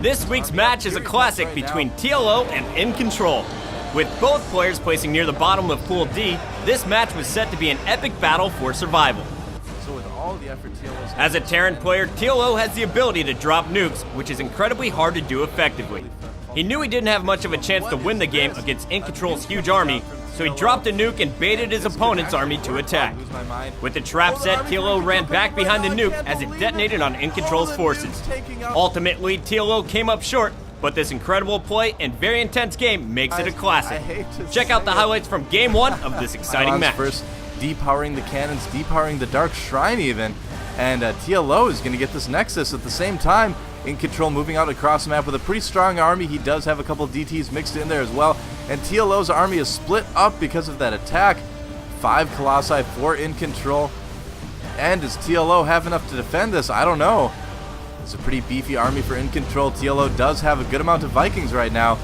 This week's match is a classic between TLO and inControl. With both players placing near the bottom of Pool D, this match was set to be an epic battle for survival. So with all the effort TLO's As a Terran player, TLO has the ability to drop nukes, which is incredibly hard to do effectively. He knew he didn't have much of a chance to win the game against inControl's huge army, so he dropped a nuke and baited his opponent's army to attack. With the trap set, TLO ran back behind the nuke as it detonated on inControl's forces. Ultimately, TLO came up short, but this incredible play and very intense game makes it a classic. Check out the highlights from Game 1 of this exciting match. First, depowering the cannons, depowering the Dark Shrine even, and TLO is going to get this Nexus at the same time. inControl moving out across the map with a pretty strong army. He does have a couple of DTs mixed in there as well, and TLO's army is split up because of that attack. 5 Colossi for inControl, and does TLO have enough to defend this? I don't know. It's a pretty beefy army for inControl. TLO does have a good amount of Vikings right now.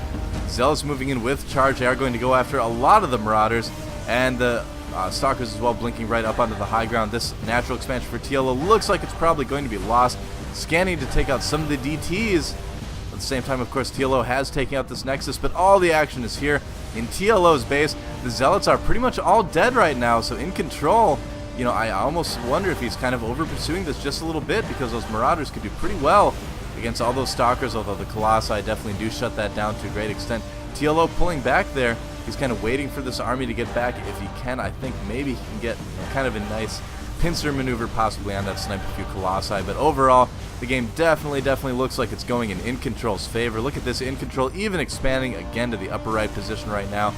Zealous moving in with charge. They are going to go after a lot of the Marauders, and the Stalkers as well, blinking right up onto the high ground. This natural expansion for TLO looks like it's probably going to be lost. Scanning to take out some of the DTs. At the same time, of course, TLO has taken out this Nexus, but all the action is here in TLO's base. The Zealots are pretty much all dead right now, so inControl, you know, I almost wonder if he's kind of over pursuing this just a little bit, because those Marauders could do pretty well against all those Stalkers, although the Colossi definitely do shut that down to a great extent. TLO pulling back there. He's kind of waiting for this army to get back. If he can, I think maybe he can get kind of a nice pincer maneuver possibly on that snipe a few Colossi, but overall the game definitely looks like it's going in inControl's favor. Look at this, inControl even expanding again to the upper right position right now,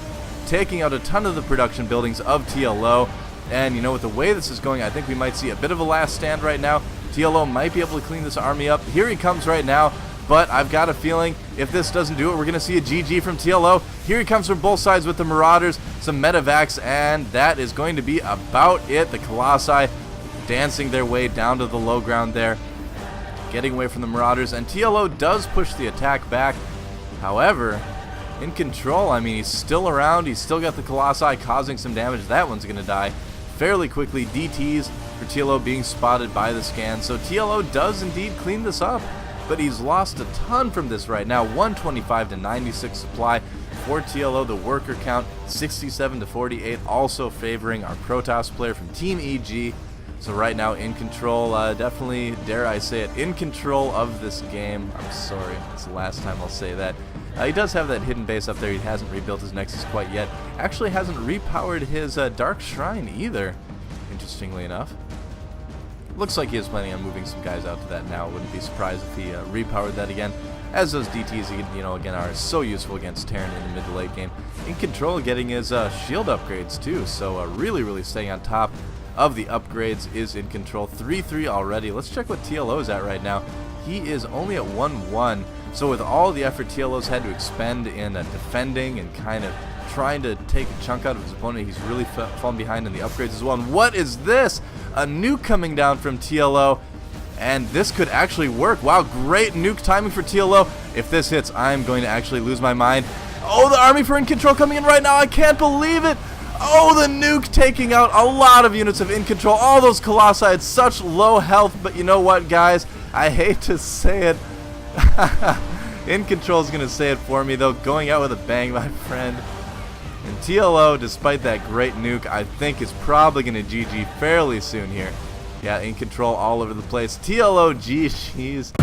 taking out a ton of the production buildings of TLO. And you know, with the way this is going, I think we might see a bit of a last stand right now. TLO might be able to clean this army up. Here he comes right now, but I've got a feeling if this doesn't do it, we're going to see a GG from TLO. Here he comes from both sides with the Marauders, some medevacs, and that is going to be about it. The Colossi dancing their way down to the low ground there, getting away from the Marauders, and TLO does push the attack back. However, inControl, I mean, he's still around. He's still got the Colossi causing some damage. That one's going to die fairly quickly. DTs for TLO being spotted by the scan. So TLO does indeed clean this up, but he's lost a ton from this right now. 125 to 96 supply for TLO. The worker count 67 to 48, also favoring our Protoss player from Team EG. So right now inControl, definitely, dare I say it, in control of this game. I'm sorry, it's the last time I'll say that. He does have that hidden base up there. He hasn't rebuilt his Nexus quite yet. Actually hasn't repowered his Dark Shrine either, interestingly enough. Looks like he is planning on moving some guys out to that now. Wouldn't be surprised if he repowered that again, as those DTs, you know, again, are so useful against Terran in the mid to late game. inControl getting his shield upgrades too, so really staying on top of the upgrades is inControl. 3-3 already. Let's check what TLO is at right now. He is only at 1-1. So with all the effort TLO's had to expend in defending and kind of trying to take a chunk out of his opponent, he's really fallen behind in the upgrades as well. And what is this? A nuke coming down from TLO, and this could actually work. Wow, great nuke timing for TLO. If this hits, I'm going to actually lose my mind. Oh, the army for inControl coming in right now. I can't believe it. Oh, the nuke taking out a lot of units of inControl. All those Colossi had such low health, but you know what, guys? I hate to say it. inControl is going to say it for me, though. Going out with a bang, my friend. And TLO, despite that great nuke, I think is probably going to GG fairly soon here. Yeah, inControl all over the place. TLO, GG's.